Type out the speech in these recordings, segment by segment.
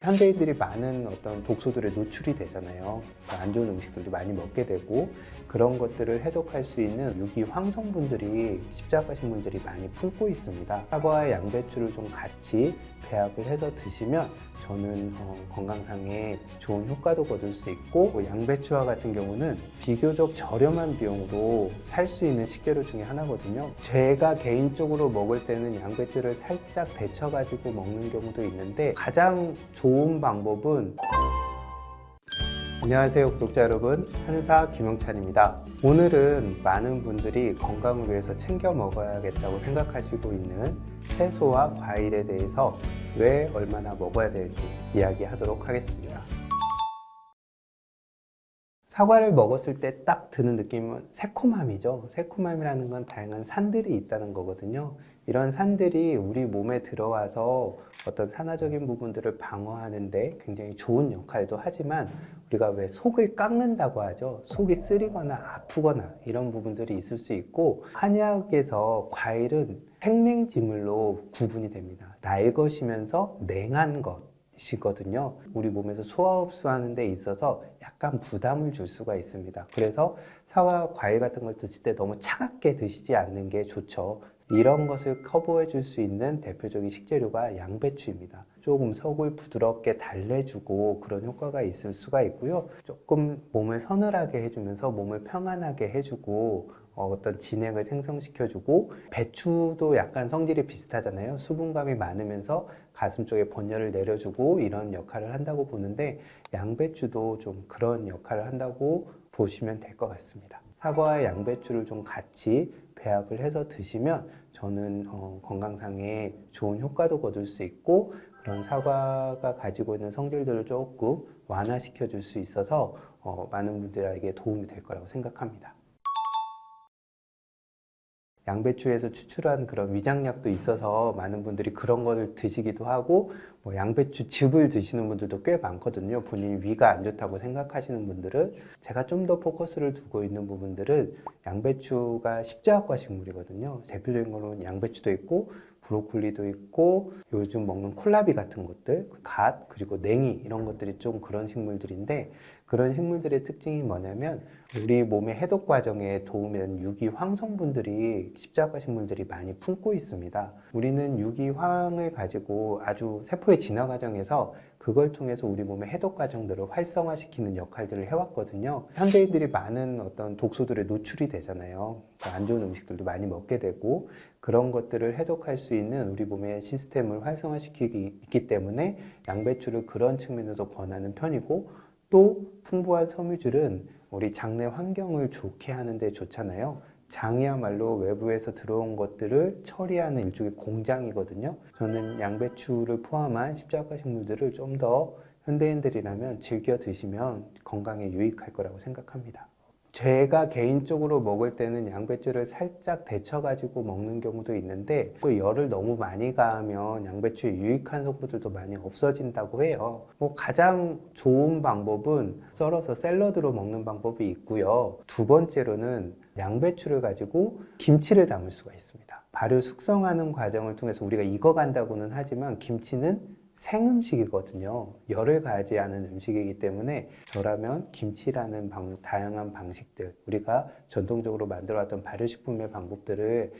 현대인들이 많은 어떤 독소들에 노출이 되잖아요. 안 좋은 음식들도 많이 먹게 되고 그런 것들을 해독할 수 있는 유기 황성분들이 십자가 식물들이 많이 품고 있습니다. 사과와 양배추를 좀 같이 배합을 해서 드시면 저는 건강상에 좋은 효과도 거둘 수 있고, 양배추와 같은 경우는 비교적 저렴한 비용으로 살 수 있는 식재료 중에 하나거든요. 제가 개인적으로 먹을 때는 양배추를 살짝 데쳐 가지고 먹는 경우도 있는데, 가장 좋은 방법은 안녕하세요 구독자 여러분, 한의사 김영찬입니다. 오늘은 많은 분들이 건강을 위해서 챙겨 먹어야겠다고 생각하시고 있는 채소와 과일에 대해서 왜 얼마나 먹어야 되는지 이야기하도록 하겠습니다. 사과를 먹었을 때 딱 드는 느낌은 새콤함이죠. 새콤함이라는 건 다양한 산들이 있다는 거거든요. 이런 산들이 우리 몸에 들어와서 어떤 산화적인 부분들을 방어하는데 굉장히 좋은 역할도 하지만, 우리가 왜 속을 깎는다고 하죠. 속이 쓰리거나 아프거나 이런 부분들이 있을 수 있고, 한의학에서 과일은 생맹지물로 구분이 됩니다. 날 것이면서 냉한 것이거든요. 우리 몸에서 소화 흡수하는 데 있어서 약간 부담을 줄 수가 있습니다. 그래서 사과, 과일 같은 걸 드실 때 너무 차갑게 드시지 않는 게 좋죠. 이런 것을 커버해 줄 수 있는 대표적인 식재료가 양배추입니다. 조금 속을 부드럽게 달래주고 그런 효과가 있을 수가 있고요. 조금 몸을 서늘하게 해주면서 몸을 평안하게 해주고 어떤 진액을 생성시켜주고, 배추도 약간 성질이 비슷하잖아요. 수분감이 많으면서 가슴 쪽에 번열을 내려주고 이런 역할을 한다고 보는데, 양배추도 좀 그런 역할을 한다고 보시면 될 것 같습니다. 사과와 양배추를 좀 같이 배합을 해서 드시면 저는 건강상에 좋은 효과도 거둘 수 있고, 그런 사과가 가지고 있는 성질들을 조금 완화시켜 줄 수 있어서 많은 분들에게 도움이 될 거라고 생각합니다. 양배추에서 추출한 그런 위장약도 있어서 많은 분들이 그런 거를 드시기도 하고, 양배추즙을 드시는 분들도 꽤 많거든요. 본인이 위가 안 좋다고 생각하시는 분들은. 제가 좀 더 포커스를 두고 있는 부분들은, 양배추가 십자학과 식물이거든요. 대표적인 거는 양배추도 있고 브로콜리도 있고, 요즘 먹는 콜라비 같은 것들, 갓, 그리고 냉이, 이런 것들이 좀 그런 식물들인데, 그런 식물들의 특징이 뭐냐면 우리 몸의 해독 과정에 도움이 되는 유기 황성분들이 십자가 식물들이 많이 품고 있습니다. 우리는 유기 황을 가지고 아주 세포의 진화 과정에서 그걸 통해서 우리 몸의 해독 과정들을 활성화시키는 역할들을 해왔거든요. 현대인들이 많은 어떤 독소들에 노출이 되잖아요. 안 좋은 음식들도 많이 먹게 되고, 그런 것들을 해독할 수 있는 우리 몸의 시스템을 활성화시키기 때문에 양배추를 그런 측면에서 권하는 편이고, 또 풍부한 섬유질은 우리 장내 환경을 좋게 하는데 좋잖아요. 장이야말로 외부에서 들어온 것들을 처리하는 일종의 공장이거든요. 저는 양배추를 포함한 십자가 식물들을 좀 더 현대인들이라면 즐겨 드시면 건강에 유익할 거라고 생각합니다. 제가 개인적으로 먹을 때는 양배추를 살짝 데쳐 가지고 먹는 경우도 있는데, 또 열을 너무 많이 가하면 양배추의 유익한 성분들도 많이 없어진다고 해요. 가장 좋은 방법은 썰어서 샐러드로 먹는 방법이 있고요. 두 번째로는 양배추를 가지고 김치를 담을 수가 있습니다. 발효 숙성하는 과정을 통해서 우리가 익어간다고는 하지만 김치는 생음식이거든요. 열을 가하지 않은 음식이기 때문에 저라면 김치라는 다양한 방식들, 우리가 전통적으로 만들어왔던 발효식품의 방법들을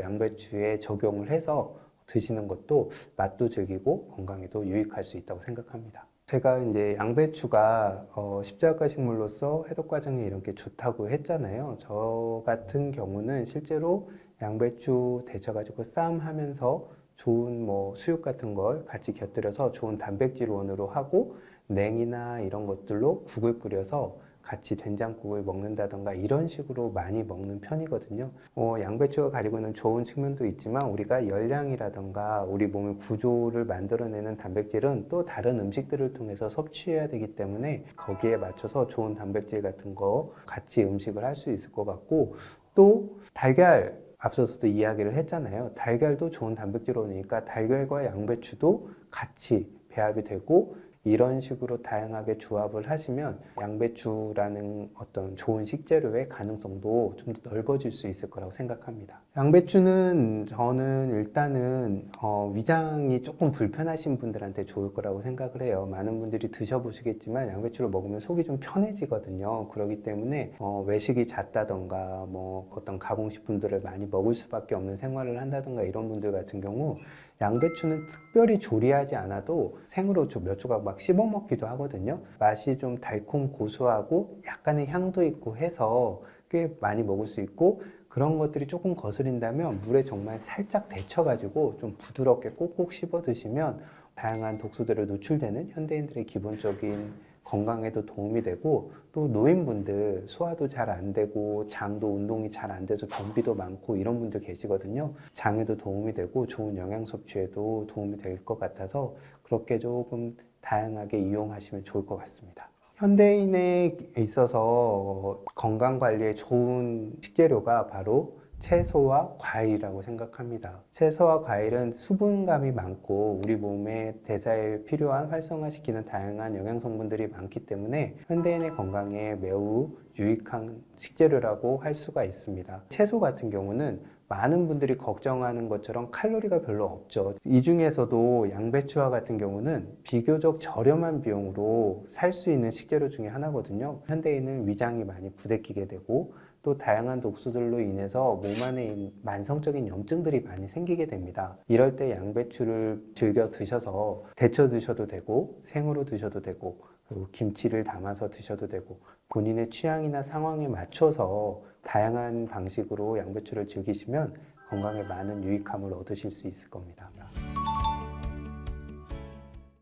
양배추에 적용을 해서 드시는 것도 맛도 즐기고 건강에도 유익할 수 있다고 생각합니다. 제가 이제 양배추가 십자가 식물로서 해독 과정에 이런 게 좋다고 했잖아요. 저 같은 경우는 실제로 양배추 데쳐가지고 쌈하면서 좋은 수육 같은 걸 같이 곁들여서 좋은 단백질원으로 하고, 냉이나 이런 것들로 국을 끓여서 같이 된장국을 먹는다던가 이런 식으로 많이 먹는 편이거든요. 양배추가 가지고 있는 좋은 측면도 있지만, 우리가 열량이라던가 우리 몸의 구조를 만들어내는 단백질은 또 다른 음식들을 통해서 섭취해야 되기 때문에 거기에 맞춰서 좋은 단백질 같은 거 같이 음식을 할 수 있을 것 같고, 또 달걀, 앞서서도 이야기를 했잖아요. 달걀도 좋은 단백질원이니까 달걀과 양배추도 같이 배합이 되고, 이런 식으로 다양하게 조합을 하시면 양배추라는 어떤 좋은 식재료의 가능성도 좀 더 넓어질 수 있을 거라고 생각합니다. 양배추는 저는 일단은 위장이 조금 불편하신 분들한테 좋을 거라고 생각을 해요. 많은 분들이 드셔보시겠지만 양배추를 먹으면 속이 좀 편해지거든요. 그렇기 때문에 외식이 잦다던가 뭐 어떤 가공식품들을 많이 먹을 수밖에 없는 생활을 한다던가 이런 분들 같은 경우 양배추는 특별히 조리하지 않아도 생으로 좀 몇 조각 막 씹어 먹기도 하거든요. 맛이 좀 달콤 고소하고 약간의 향도 있고 해서 꽤 많이 먹을 수 있고, 그런 것들이 조금 거스린다면 물에 정말 살짝 데쳐가지고 좀 부드럽게 꼭꼭 씹어 드시면 다양한 독소들에 노출되는 현대인들의 기본적인 건강에도 도움이 되고, 또 노인분들 소화도 잘 안 되고 장도 운동이 잘 안 돼서 변비도 많고 이런 분들 계시거든요. 장에도 도움이 되고 좋은 영양 섭취에도 도움이 될 것 같아서 그렇게 조금 다양하게 이용하시면 좋을 것 같습니다. 현대인에 있어서 건강관리에 좋은 식재료가 바로 채소와 과일이라고 생각합니다. 채소와 과일은 수분감이 많고 우리 몸의 대사에 필요한 활성화시키는 다양한 영양 성분들이 많기 때문에 현대인의 건강에 매우 유익한 식재료라고 할 수가 있습니다. 채소 같은 경우는 많은 분들이 걱정하는 것처럼 칼로리가 별로 없죠. 이 중에서도 양배추와 같은 경우는 비교적 저렴한 비용으로 살 수 있는 식재료 중에 하나거든요. 현대인은 위장이 많이 부대끼게 되고 또 다양한 독소들로 인해서 몸 안에 만성적인 염증들이 많이 생기게 됩니다. 이럴 때 양배추를 즐겨 드셔서 데쳐 드셔도 되고 생으로 드셔도 되고 그리고 김치를 담아서 드셔도 되고 본인의 취향이나 상황에 맞춰서 다양한 방식으로 양배추를 즐기시면 건강에 많은 유익함을 얻으실 수 있을 겁니다.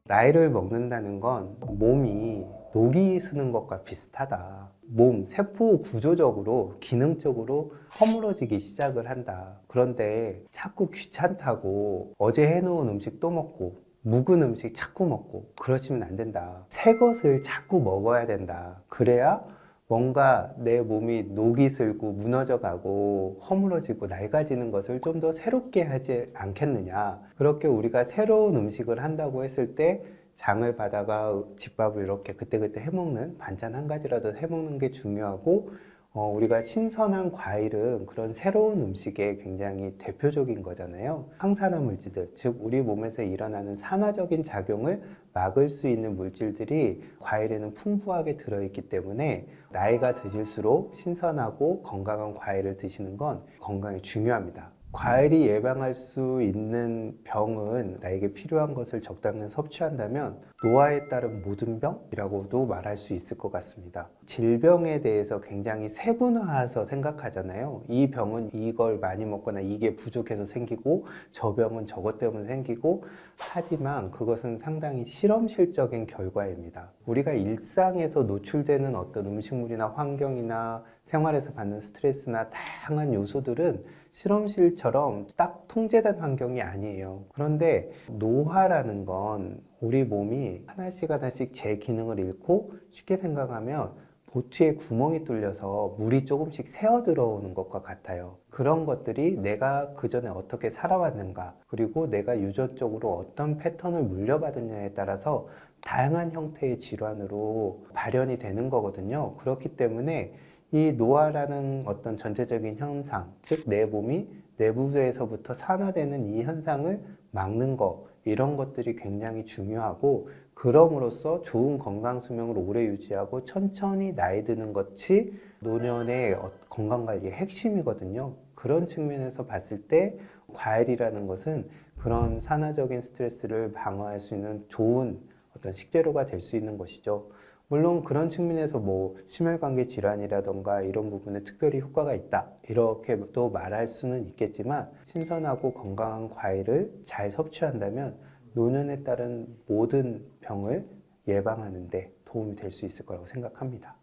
나이를 먹는다는 건 몸이 녹이 쓰는 것과 비슷하다. 몸, 세포 구조적으로, 기능적으로 허물어지기 시작을 한다. 그런데 자꾸 귀찮다고 어제 해놓은 음식 또 먹고 묵은 음식 자꾸 먹고 그러시면 안 된다. 새 것을 자꾸 먹어야 된다. 그래야 뭔가 내 몸이 녹이 슬고 무너져 가고 허물어지고 낡아지는 것을 좀 더 새롭게 하지 않겠느냐. 그렇게 우리가 새로운 음식을 한다고 했을 때 장을 봐다가 집밥을 이렇게 그때그때 해먹는 반찬 한 가지라도 해먹는 게 중요하고, 우리가 신선한 과일은 그런 새로운 음식의 굉장히 대표적인 거잖아요. 항산화 물질들, 즉 우리 몸에서 일어나는 산화적인 작용을 막을 수 있는 물질들이 과일에는 풍부하게 들어있기 때문에 나이가 드실수록 신선하고 건강한 과일을 드시는 건 건강에 중요합니다. 과일이 예방할 수 있는 병은 나에게 필요한 것을 적당히 섭취한다면 노화에 따른 모든 병이라고도 말할 수 있을 것 같습니다. 질병에 대해서 굉장히 세분화해서 생각하잖아요. 이 병은 이걸 많이 먹거나 이게 부족해서 생기고 저 병은 저것 때문에 생기고, 하지만 그것은 상당히 실험실적인 결과입니다. 우리가 일상에서 노출되는 어떤 음식물이나 환경이나 생활에서 받는 스트레스나 다양한 요소들은 실험실처럼 딱 통제된 환경이 아니에요. 그런데 노화라는 건 우리 몸이 하나씩 하나씩 제 기능을 잃고, 쉽게 생각하면 보트에 구멍이 뚫려서 물이 조금씩 새어 들어오는 것과 같아요. 그런 것들이 내가 그전에 어떻게 살아왔는가, 그리고 내가 유전적으로 어떤 패턴을 물려받았냐에 따라서 다양한 형태의 질환으로 발현이 되는 거거든요. 그렇기 때문에 이 노화라는 어떤 전체적인 현상, 즉 내 몸이 내부에서부터 산화되는 이 현상을 막는 것, 이런 것들이 굉장히 중요하고, 그럼으로써 좋은 건강 수명을 오래 유지하고 천천히 나이 드는 것이 노년의 건강관리의 핵심이거든요. 그런 측면에서 봤을 때 과일이라는 것은 그런 산화적인 스트레스를 방어할 수 있는 좋은 어떤 식재료가 될 수 있는 것이죠. 물론 그런 측면에서 뭐 심혈관계 질환이라던가 이런 부분에 특별히 효과가 있다, 이렇게 또 말할 수는 있겠지만, 신선하고 건강한 과일을 잘 섭취한다면 노년에 따른 모든 병을 예방하는 데 도움이 될 수 있을 거라고 생각합니다.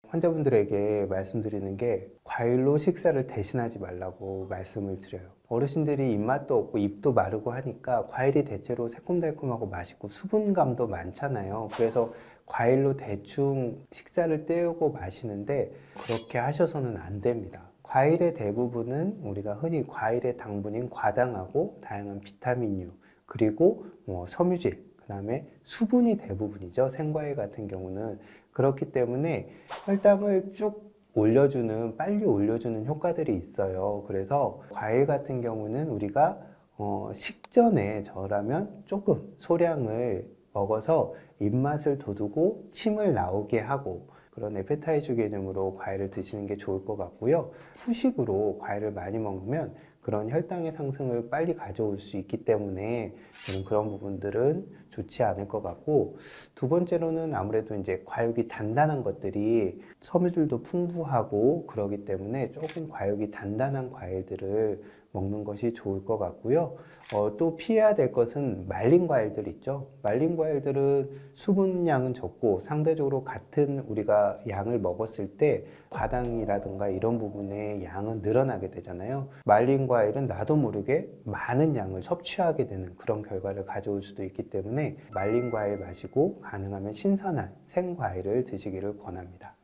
환자분들에게 말씀드리는 게 과일로 식사를 대신하지 말라고 말씀을 드려요. 어르신들이 입맛도 없고 입도 마르고 하니까 과일이 대체로 새콤달콤하고 맛있고 수분감도 많잖아요. 그래서 과일로 대충 식사를 때우고 마시는데 그렇게 하셔서는 안 됩니다. 과일의 대부분은 우리가 흔히 과일의 당분인 과당하고 다양한 비타민류, 그리고 섬유질, 그 다음에 수분이 대부분이죠. 생과일 같은 경우는. 그렇기 때문에 혈당을 쭉 올려주는, 빨리 올려주는 효과들이 있어요. 그래서 과일 같은 경우는 우리가 식전에 저라면 조금 소량을 먹어서 입맛을 돋우고 침을 나오게 하고 그런 에페타이저 개념으로 과일을 드시는 게 좋을 것 같고요. 후식으로 과일을 많이 먹으면 그런 혈당의 상승을 빨리 가져올 수 있기 때문에 저는 그런 부분들은 좋지 않을 것 같고, 두 번째로는 아무래도 이제 과육이 단단한 것들이 섬유질도 풍부하고 그러기 때문에 조금 과육이 단단한 과일들을 먹는 것이 좋을 것 같고요. 또 피해야 될 것은 말린 과일들 있죠. 말린 과일들은 수분량은 적고 상대적으로 같은 우리가 양을 먹었을 때 과당이라든가 이런 부분의 양은 늘어나게 되잖아요. 말린 과일은 나도 모르게 많은 양을 섭취하게 되는 그런 결과를 가져올 수도 있기 때문에 말린 과일 마시고 가능하면 신선한 생과일을 드시기를 권합니다.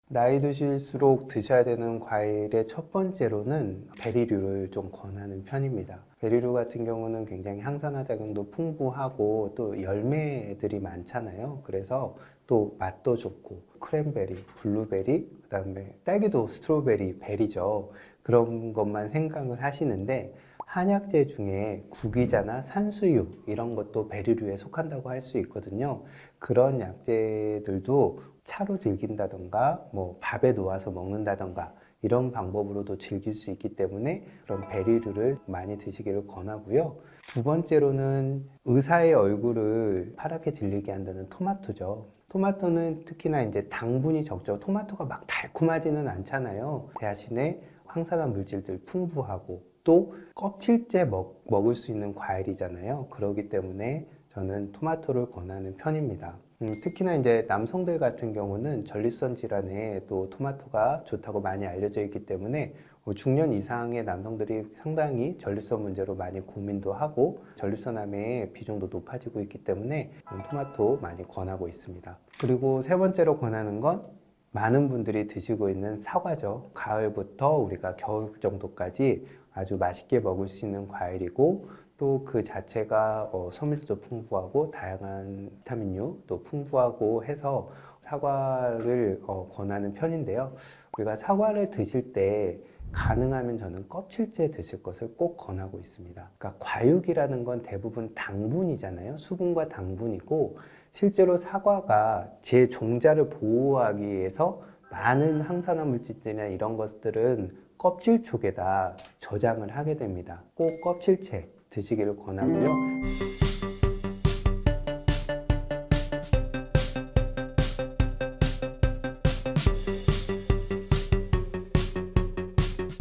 나이 드실수록 드셔야 되는 과일의 첫 번째로는 베리류를 좀 권하는 편입니다. 베리류 같은 경우는 굉장히 항산화 작용도 풍부하고 또 열매들이 많잖아요. 그래서 또 맛도 좋고 크랜베리, 블루베리, 그 다음에 딸기도 스트로베리, 베리죠. 그런 것만 생각을 하시는데 한약재 중에 구기자나 산수유 이런 것도 베리류에 속한다고 할 수 있거든요. 그런 약재들도 차로 즐긴다던가 뭐 밥에 놓아서 먹는다던가 이런 방법으로도 즐길 수 있기 때문에 그런 베리류를 많이 드시기를 권하고요. 두 번째로는 의사의 얼굴을 파랗게 질리게 한다는 토마토죠. 토마토는 특히나 이제 당분이 적죠. 토마토가 막 달콤하지는 않잖아요. 대신에 항산화 물질들 풍부하고 또 껍질째 먹을 수 있는 과일이잖아요. 그렇기 때문에 저는 토마토를 권하는 편입니다. 특히나 이제 남성들 같은 경우는 전립선 질환에 또 토마토가 좋다고 많이 알려져 있기 때문에 중년 이상의 남성들이 상당히 전립선 문제로 많이 고민도 하고 전립선암의 비중도 높아지고 있기 때문에 토마토 많이 권하고 있습니다. 그리고 세 번째로 권하는 건 많은 분들이 드시고 있는 사과죠. 가을부터 우리가 겨울 정도까지 아주 맛있게 먹을 수 있는 과일이고 또 그 자체가 섬유질도 풍부하고 다양한 비타민류도 풍부하고 해서 사과를 권하는 편인데요. 우리가 사과를 드실 때 가능하면 저는 껍질째 드실 것을 꼭 권하고 있습니다. 그러니까 과육이라는 건 대부분 당분이잖아요. 수분과 당분이고 실제로 사과가 제 종자를 보호하기 위해서 많은 항산화 물질들이나 이런 것들은 껍질 쪽에다 저장을 하게 됩니다. 꼭 껍질째 드시기를 권하고요.